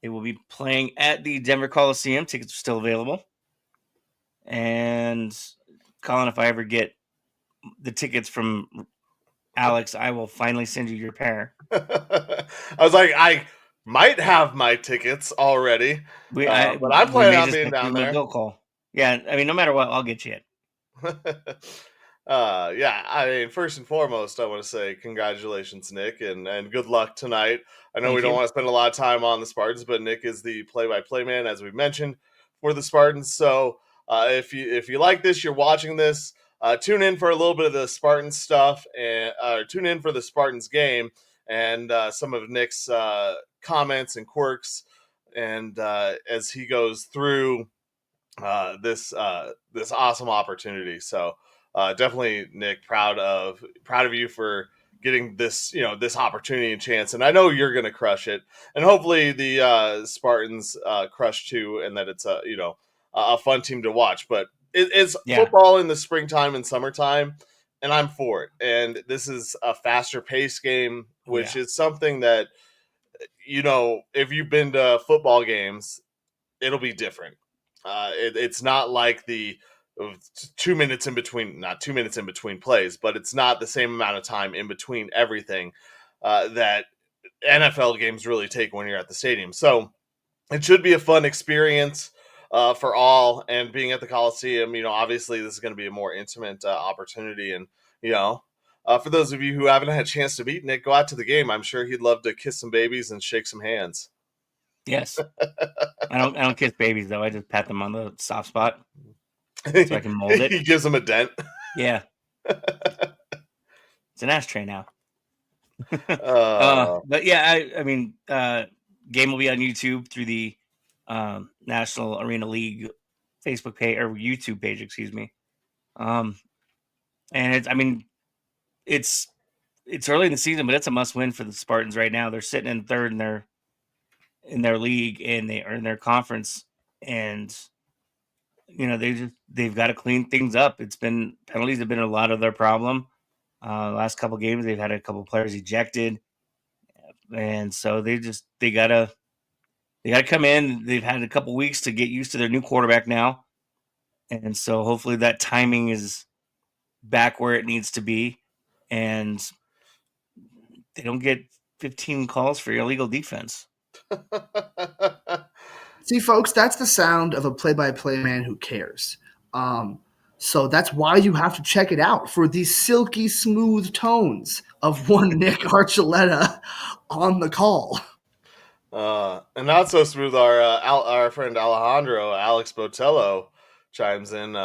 They will be playing at the Denver Coliseum. Tickets are still available. And Colin, if I ever get the tickets from Alex, I will finally send you your pair. I was like, I might have my tickets already, but I'm planning on being down there. Call. Yeah, I mean, no matter what, I'll get you it. I mean, first and foremost, I want to say congratulations, Nick, and good luck tonight. I know we don't want to spend a lot of time on the Spartans, but Nick is the play-by-play man, as we mentioned, for the Spartans. So if you like this, you're watching this, tune in for a little bit of the Spartans stuff, and tune in for the Spartans game and some of Nick's comments and quirks, and as he goes through this awesome opportunity. So definitely, Nick, proud of you for getting this this opportunity and chance, and I know you're going to crush it, and hopefully the Spartans crush too, and that it's a fun team to watch. But it's football in the springtime and summertime, and I'm for it. And this is a faster pace game, which is something that if you've been to football games, it'll be different. It's not like the 2 minutes in between, not 2 minutes in between plays, but it's not the same amount of time in between everything that NFL games really take when you're at the stadium. So it should be a fun experience for all, and being at the Coliseum, obviously this is going to be a more intimate opportunity. And, for those of you who haven't had a chance to meet Nick, go out to the game. I'm sure he'd love to kiss some babies and shake some hands. Yes. I don't kiss babies though. I just pat them on the soft spot so I can mold it. He gives them a dent. Yeah. It's an ashtray now. But yeah, I mean, game will be on YouTube through the National Arena League Facebook page or YouTube page, excuse me. And it's early in the season, but it's a must win for the Spartans right now. They're sitting in third in their league, and they are in their conference, and they've got to clean things up. Penalties have been a lot of their problem. Last couple games, they've had a couple players ejected, and so they gotta come in. They've had a couple weeks to get used to their new quarterback now, and so hopefully that timing is back where it needs to be, and they don't get 15 calls for illegal defense. See, folks, that's the sound of a play-by-play man who cares. So that's why you have to check it out for these silky smooth tones of one Nick Archuleta on the call. And not so smooth, our friend Alex Botello chimes in.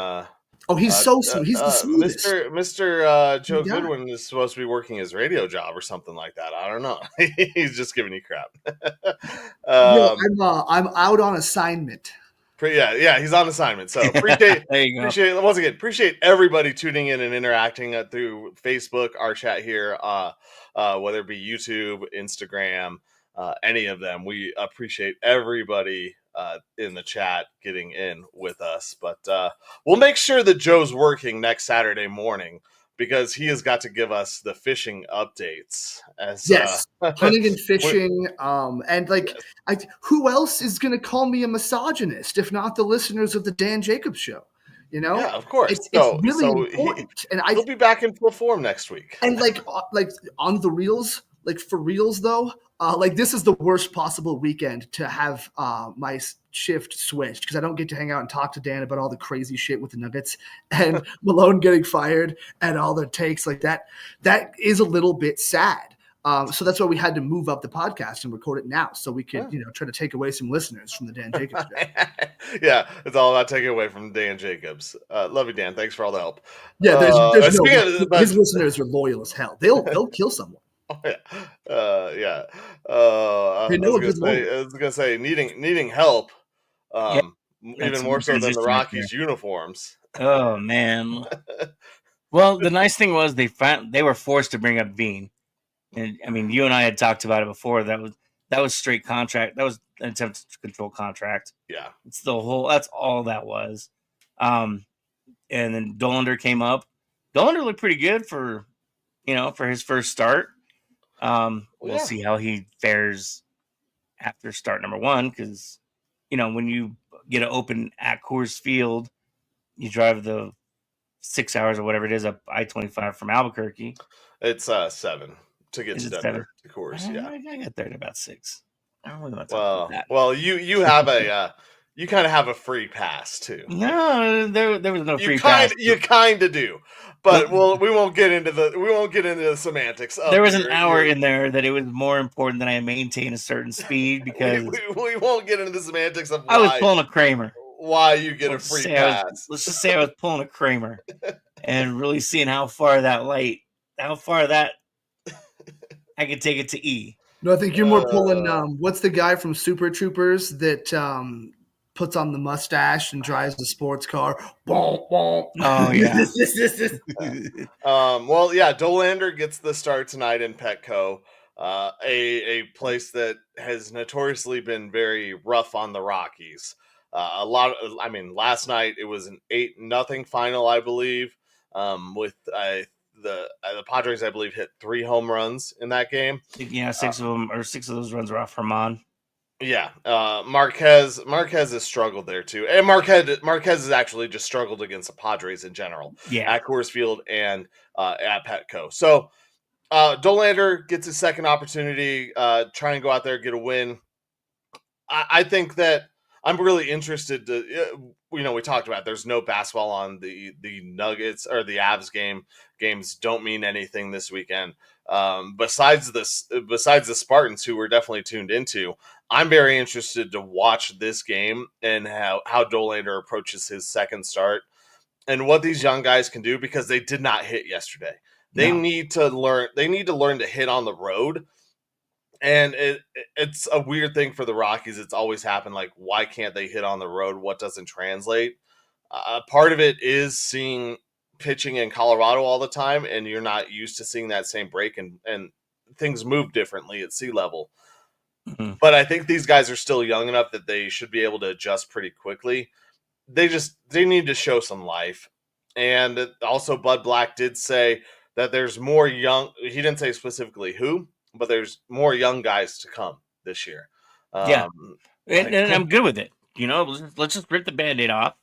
He's so smooth. He's the smoothest. Mr. Joe Goodwin is supposed to be working his radio job or something like that. I don't know. He's just giving you crap. I'm out on assignment. Yeah, he's on assignment. So appreciate everybody tuning in and interacting through Facebook, our chat here, whether it be YouTube, Instagram, any of them. We appreciate everybody in the chat getting in with us. But we'll make sure that Joe's working next Saturday morning, because he has got to give us the fishing updates. Hunting and fishing. Who else is going to call me a misogynist if not the listeners of the Dan Jacobs Show? You know, Yeah, of course. it's So really important, and he'll be back in full form next week. and like on the reels, like for reals though, like this is the worst possible weekend to have my shift switched because I don't get to hang out and talk to Dan about all the crazy shit with the Nuggets and Malone getting fired and all the takes like that. That is a little bit sad. So that's why we had to move up the podcast and record it now, so we could, try to take away some listeners from the Dan Jacobs show. Yeah, it's all about taking away from Dan Jacobs. Love you, Dan. Thanks for all the help. Yeah, there's his But, listeners are loyal as hell. They'll kill someone. oh, yeah. They know a good I lawyer. was gonna say needing help. Yeah, Even that's a more good so than the transition right Rockies uniforms. Oh man. Well, the nice thing was they were forced to bring up Bean. And I mean, you and I had talked about it before. That was straight contract. That was an attempt to control contract. Yeah, It's that's all that was. And then Dolander came up. Dolander looked pretty good for his first start. We'll see how he fares after start number one, because when you get an open at Coors Field, you drive the 6 hours or whatever it is up I-25 from Albuquerque. it's 7 to get to Denver. Of course, yeah. I got there in about 6. I don't really want to talk about that. Well, you have a you kind of have a free pass too. No, there was no free pass. You kind of do, but we won't get into the semantics. There was an hour in there that it was more important that I maintain a certain speed because we won't get into the semantics of why I was pulling a Kramer. Why you get a free pass? Let's just say I was pulling a Kramer and really seeing how far that I could take it to E. No, I think you're more pulling. What's the guy from Super Troopers that puts on the mustache and drives the sports car? Oh yeah. Well, yeah. Dolander gets the start tonight in Petco, a place that has notoriously been very rough on the Rockies. Last night it was an 8-0 final, I believe. With the Padres, I believe, hit 3 home runs in that game. Yeah, 6 of those runs were off Herman. Yeah, Marquez has struggled there too, and Marquez has actually just struggled against the Padres in general. Yeah, at Coors Field and at Petco. So Dolander gets his second opportunity, try and go out there, get a win. I think that I'm really interested to. We talked about there's no basketball on the Nuggets or the Avs games don't mean anything this weekend. Besides the Spartans, who we're definitely tuned into, I'm very interested to watch this game and how Dolander approaches his second start and what these young guys can do, because they did not hit yesterday. They need to learn to hit on the road. And it's a weird thing for the Rockies. It's always happened. Like, why can't they hit on the road? What doesn't translate? Part of it is seeing pitching in Colorado all the time, and you're not used to seeing that same break, and things move differently at sea level. Mm-hmm. But I think these guys are still young enough that they should be able to adjust pretty quickly. They need to show some life. And also, Bud Black did say that there's more young. He didn't say specifically who, but there's more young guys to come this year. And I'm good with it. Let's just rip the Band-Aid off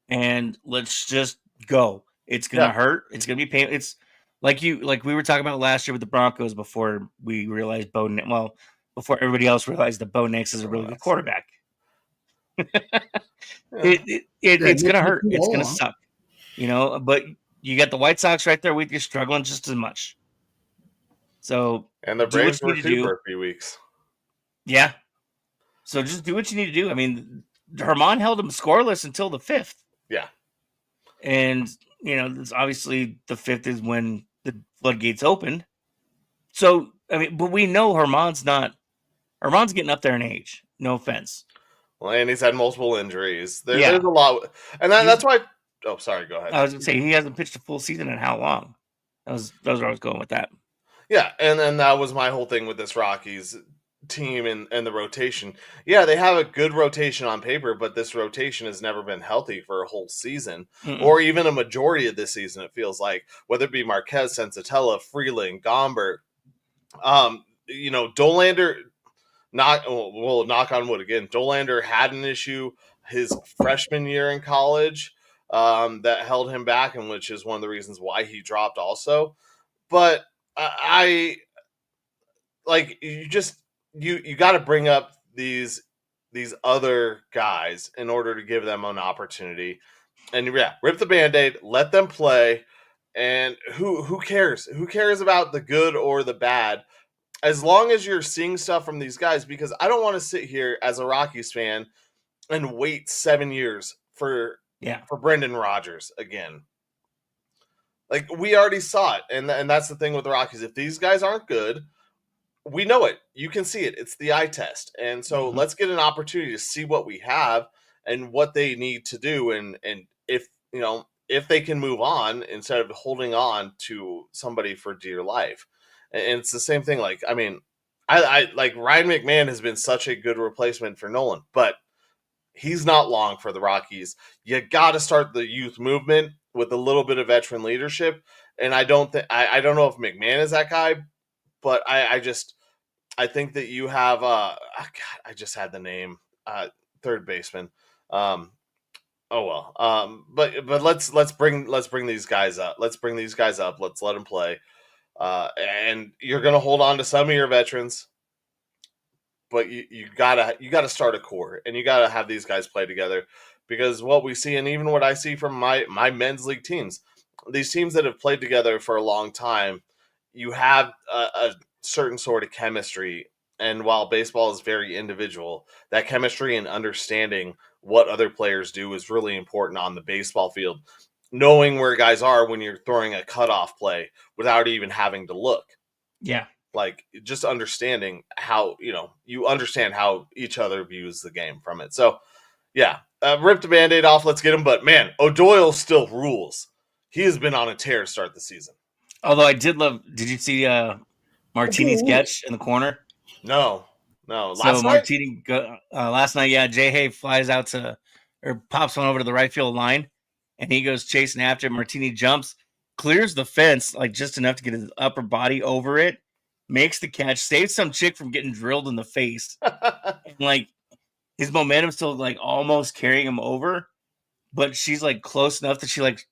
and let's just go. It's going to hurt. It's going to be painful. It's like we were talking about last year with the Broncos before we realized before everybody else realized that Bo Nix is a really good quarterback. It's going to hurt. It's going to suck. But you got the White Sox right there with you, struggling just as much. So, and the Braves were too for a few weeks. Yeah. So just do what you need to do. I mean, Herman held him scoreless until the 5th. Yeah. And, obviously the 5th is when the floodgates opened. So, I mean, but we know Herman's getting up there in age. No offense. Well, and he's had multiple injuries. There's a lot. And that's why. Oh, sorry. Go ahead. I was going to say, he hasn't pitched a full season in how long? That was where I was going with that. Yeah, and then that was my whole thing with this Rockies team and the rotation. Yeah, they have a good rotation on paper, but this rotation has never been healthy for a whole season, or even a majority of this season, it feels like, whether it be Marquez, Sensatella, Freeland, Gomber. Dolander, knock on wood again, Dolander had an issue his freshman year in college. that held him back, and which is one of the reasons why he dropped also. But I like you got to bring up these other guys in order to give them an opportunity. And yeah, rip the Band-Aid, let them play. And who cares? Who cares about the good or the bad? As long as you're seeing stuff from these guys, because I don't want to sit here as a Rockies fan and wait 7 years for Brendan Rodgers again. Like, we already saw it, and that's the thing with the Rockies. If these guys aren't good, we know it. You can see it. It's the eye test. And so let's get an opportunity to see what we have and what they need to do, and if if they can move on instead of holding on to somebody for dear life. And it's the same thing. Like, I mean, I like Ryan McMahon has been such a good replacement for Nolan, but he's not long for the Rockies. You got to start the youth movement with a little bit of veteran leadership. And I don't I don't know if McMahon is that guy, but I think that you have God, I just had the name, third baseman. Oh well. But let's bring these guys up. Let's bring these guys up. Let's let them play. And you're gonna hold on to some of your veterans, but you gotta start a core, and you gotta have these guys play together, because what we see, and even what I see from my men's league teams, these teams that have played together for a long time, you have a certain sort of chemistry. And while baseball is very individual, that chemistry and understanding what other players do is really important on the baseball field. Knowing where guys are when you're throwing a cutoff play without even having to look. Yeah. Like, just understanding how, you understand how each other views the game from it. So, yeah, rip the Band-Aid off. Let's get him. But, man, O'Doyle still rules. He has been on a tear to start the season. Although I did you see Martini's catch in the corner? No. Last night, yeah, Jay Hay flies out pops one over to the right field line, and he goes chasing after it. Martini jumps, clears the fence, like just enough to get his upper body over it, makes the catch, saves some chick from getting drilled in the face. And, like, his momentum's still, like, almost carrying him over, but she's, like, close enough that she, like,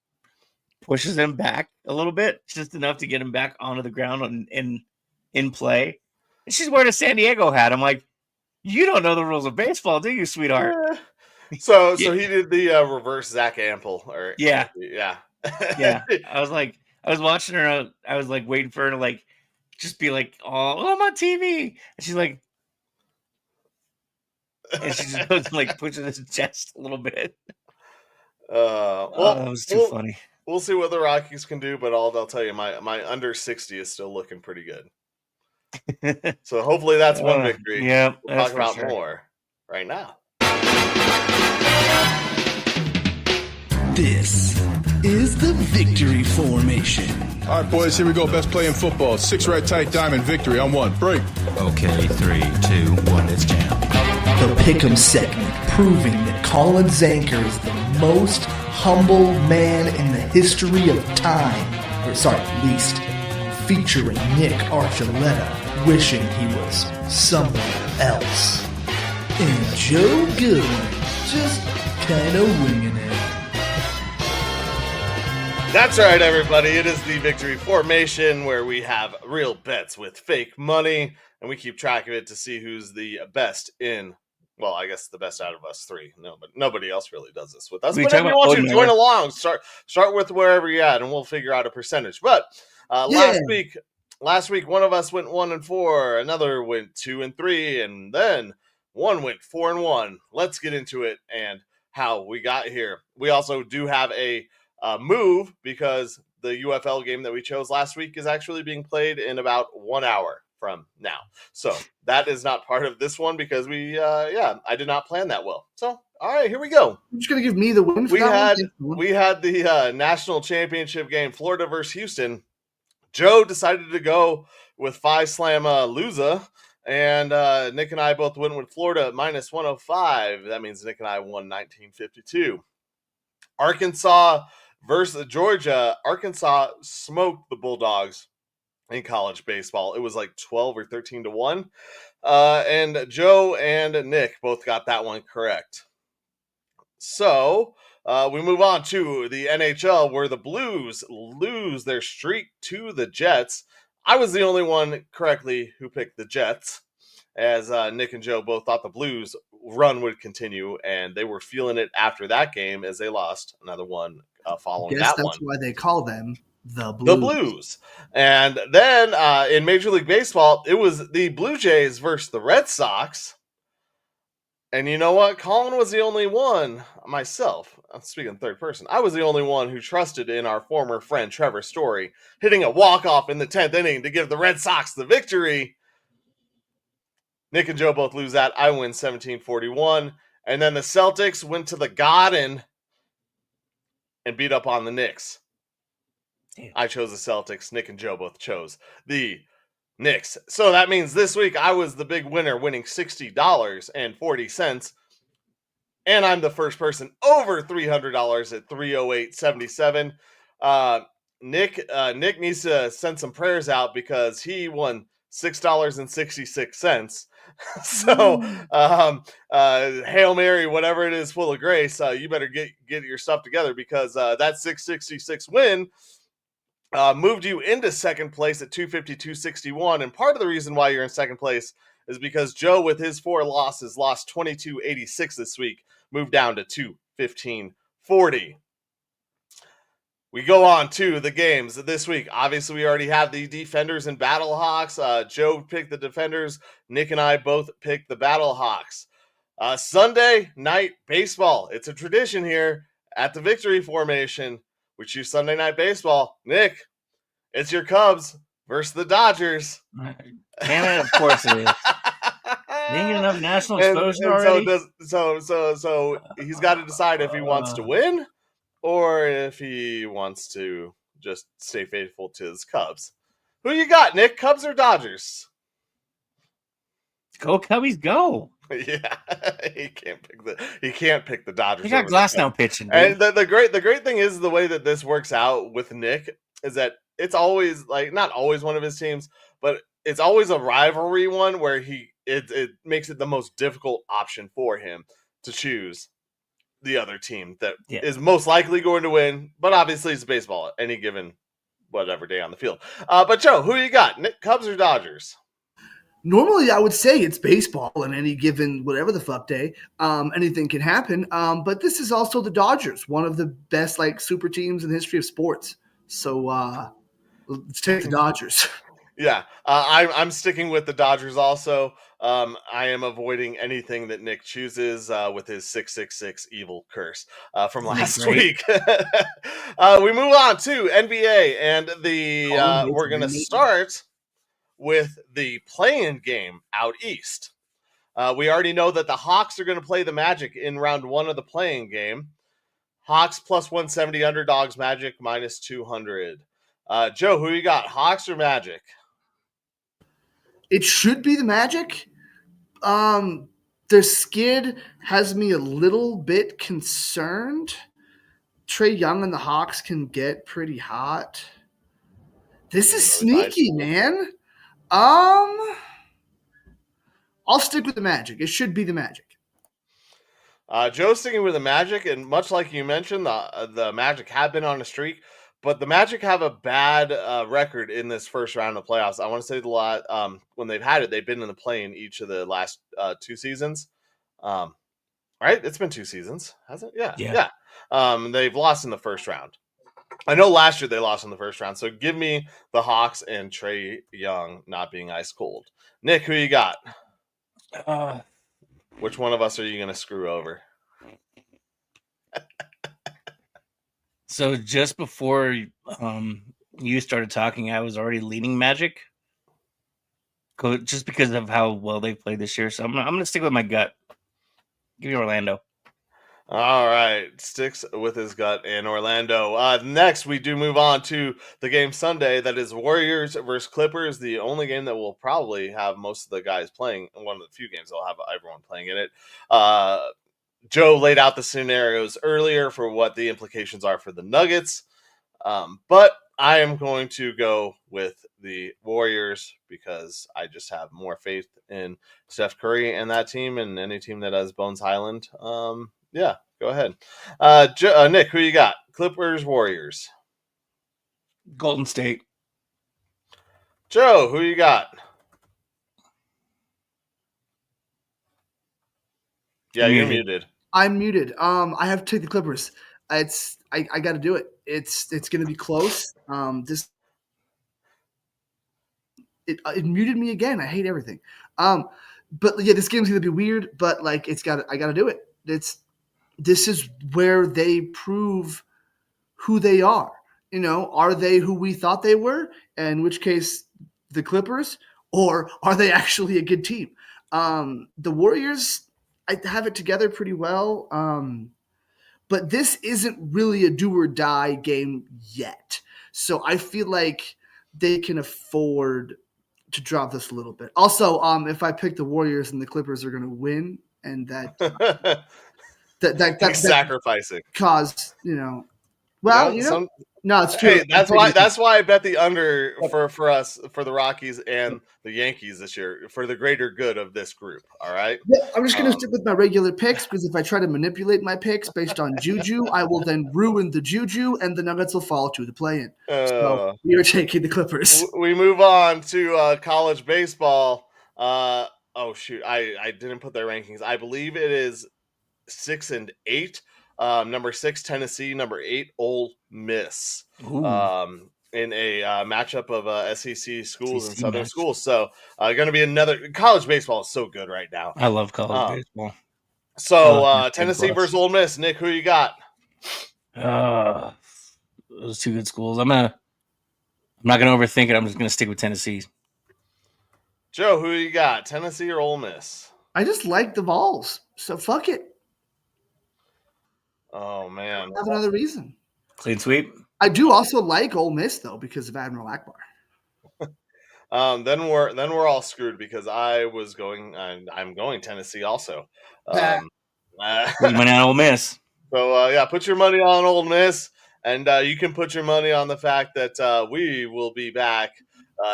pushes him back a little bit, just enough to get him back onto the ground in play. And she's wearing a San Diego hat. I'm like, you don't know the rules of baseball, do you, sweetheart? So he did the reverse Zach Ample, or yeah. I was watching her. I was like waiting for her to like just be like, "Oh, I'm on TV," and she's like, and she just goes and like pushes his chest a little bit. Well, that was too funny. We'll see what the Rockies can do, but I'll tell you, my under 60 is still looking pretty good. So hopefully that's one victory. Yeah, we'll talk about more right now. This is the victory formation. All right, boys, here we go. Best play in football. 6 right tight diamond victory on 1. Break. Okay, 3, 2, 1, it's jam. The Pick'em segment, proving that Colin Zanker is the most humble man in the history of time. Least. Featuring Nick Archuleta wishing he was somewhere else. And Joe Goodwin just kind of winging it. That's right, everybody. It is the victory formation, where we have real bets with fake money, and we keep track of it to see who's the best in. Well, I guess the best out of us three. No, but nobody else really does this with us. But if you want to join along, start with wherever you're at, and we'll figure out a percentage. But last week, one of us went 1-4, another went 2-3, and then one went 4-1. Let's get into it and how we got here. We also do have a move, because the UFL game that we chose last week is actually being played in about 1 hour from now. So that is not part of this one, because I did not plan that well. So, all right, here we go. I'm just going to give me the win. We had the national championship game, Florida versus Houston. Joe decided to go with 5-slam loser, and Nick and I both went with Florida at minus 105. That means Nick and I won 1952. Arkansas versus Georgia. Arkansas smoked the Bulldogs in college baseball. It was like 12 or 13-1. And Joe and Nick both got that one correct. So We move on to the NHL, where the Blues lose their streak to the Jets. I was the only one correctly who picked the Jets, as Nick and Joe both thought the Blues run would continue, and they were feeling it after that game as they lost another one following Guess that that's one. why they call them the Blues. The Blues. And then in Major League Baseball, it was the Blue Jays versus the Red Sox. And you know what? Colin was the only one, myself, I'm speaking third person, I was the only one who trusted in our former friend Trevor Story, hitting a walk-off in the 10th inning to give the Red Sox the victory. Nick and Joe both lose that. I win 17-41. And then the Celtics went to the Garden and beat up on the Knicks. Damn. I chose the Celtics. Nick and Joe both chose the Knicks. So that means this week I was the big winner, winning $60.40. And I'm the first person over $300 at $308.77. Nick needs to send some prayers out because he won $6.66. So Hail Mary, whatever it is, full of grace, you better get your stuff together, because that 666 win moved you into second place at 252.61. And part of the reason why you're in second place is because Joe, with his 4 losses, lost 22.86 this week, moved down to 215.40. We go on to the games this week. Obviously, we already have the Defenders and Battlehawks. Joe picked the Defenders. Nick and I both picked the Battlehawks. Sunday night baseball. It's a tradition here at the Victory Formation. We choose Sunday night baseball. Nick, it's your Cubs versus the Dodgers. Damn it, of course it is. Didn't get enough national exposure already. So he's got to decide if he wants to win or if he wants to just stay faithful to his Cubs. Who you got, Nick? Cubs or Dodgers? Go Cubbies, go! Yeah, he can't pick the Dodgers. He got Glass now pitching, dude. And the great thing is the way that this works out with Nick is that it's always, like, not always one of his teams, but it's always a rivalry one where it makes it the most difficult option for him to choose the other team that is most likely going to win. But obviously it's baseball, any given whatever day on the field. But Joe, who you got? Nick, Cubs or Dodgers? Normally, I would say it's baseball in any given whatever the fuck day. Anything can happen. But this is also the Dodgers, one of the best super teams in the history of sports. So let's take the Dodgers. Yeah, I'm sticking with the Dodgers also. I am avoiding anything that Nick chooses with his 666 evil curse from last week. We move on to NBA, and we're going to start with the play-in game out east. We already know that the Hawks are going to play the Magic in round 1 of the play-in game. Hawks plus 170 underdogs, Magic minus 200. Joe, who you got, Hawks or Magic? It should be the Magic. Their skid has me a little bit concerned. Trae Young and the Hawks can get pretty hot. This is sneaky, man. I'll stick with the Magic. It should be the Magic. Joe's sticking with the Magic, and much like you mentioned, the Magic have been on a streak, but the Magic have a bad record in this first round of playoffs. I want to say when they've had it, they've been in the play-in each of the last 2 seasons. Right? It's been 2 seasons, hasn't it? Yeah. They've lost in the first round. I know last year they lost in the first round, so give me the Hawks and Trae Young not being ice cold. Nick, who you got? Which one of us are you going to screw over? So just before you started talking, I was already leaning Magic, just because of how well they played this year. So I'm going to stick with my gut. Give me Orlando. All right, sticks with his gut in Orlando. Next, we do move on to the game Sunday. That is Warriors versus Clippers, the only game that will probably have most of the guys playing. One of the few games that will have everyone playing in it. Joe laid out the scenarios earlier for what the implications are for the Nuggets. But I am going to go with the Warriors because I just have more faith in Steph Curry and that team, and any team that has Bones Highland. Yeah, Go ahead. Nick, who you got? Clippers, Warriors. Golden State. Joe, who you got? Yeah, you're muted. I'm muted. I have to take the Clippers. I got to do it. It's going to be close. It muted me again. I hate everything. But yeah, this game's going to be weird. But like, I got to do it. This is where they prove who they are. You know, are they who we thought they were? In which case, the Clippers, or are they actually a good team? The Warriors, I have it together pretty well. But this isn't really a do or die game yet. So I feel like they can afford to drop this a little bit. Also, if I pick the Warriors and the Clippers are going to win, and that sacrificing cause, you know, well, no, it's true. Hey, that's why I bet the under for us, for the Rockies and the Yankees this year, for the greater good of this group. All right. Yeah, I'm just going to stick with my regular picks, because if I try to manipulate my picks based on juju, I will then ruin the juju, and the Nuggets will fall to the play-in. So we are taking the Clippers. We move on to college baseball. Oh shoot, I didn't put their rankings. I believe it is 6 and 8. Number 6, Tennessee. Number 8, Ole Miss. In a matchup of SEC schools and Southern schools. So going to be another. College baseball is so good right now. I love college baseball. So Tennessee versus Ole Miss. Nick, who you got? Those two good schools. I'm not gonna overthink it. I'm just gonna stick with Tennessee. Joe, who you got? Tennessee or Ole Miss? I just like the Vols, so fuck it. Oh man, I have another reason. Clean sweep. I do also like Ole Miss though, because of Admiral Akbar. Then we're all screwed, because I was going. I'm going Tennessee also. Money on Ole Miss. So yeah, put your money on Ole Miss, and you can put your money on the fact that we will be back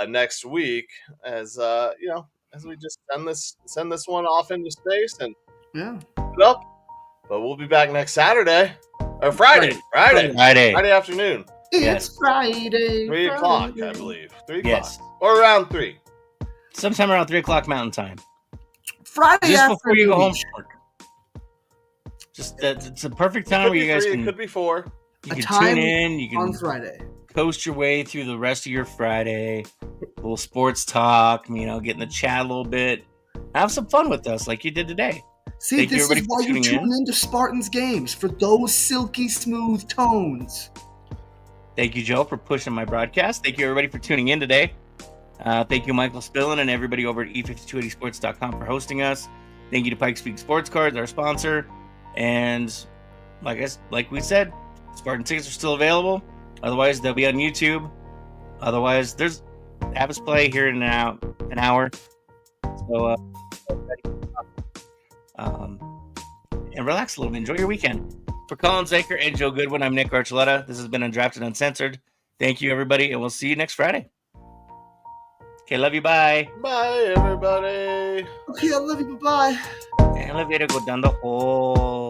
next week, as as we just send this one off into space and put it up. But we'll be back next Saturday or Friday afternoon. It's Friday. 3 o'clock, I believe. 3 o'clock. Yes. Or around 3. Sometime around 3 o'clock Mountain Time. Friday just after before you go home from work. Just it's a perfect time where you guys can. It could be 4. You can tune in. You can on Friday coast your way through the rest of your Friday. A little sports talk. Get in the chat a little bit. Have some fun with us, like you did today. See, this is why you tune into Spartans games, for those silky smooth tones. Thank you, Joe, for pushing my broadcast. Thank you, everybody, for tuning in today. Thank you, Michael Spillin, and everybody over at e5280sports.com for hosting us. Thank you to Pikes Peak Sports Cards, our sponsor. And like we said, Spartan tickets are still available. Otherwise, they'll be on YouTube. Otherwise, there's Avis Play here in an hour. So, and relax a little bit. Enjoy your weekend. For Colin Zanker and Joe Goodwin, I'm Nick Archuleta. This has been Undrafted Uncensored. Thank you, everybody, and we'll see you next Friday. Okay, love you. Bye. Bye, everybody. Okay, I love you. Bye-bye. Elevator go down the hole.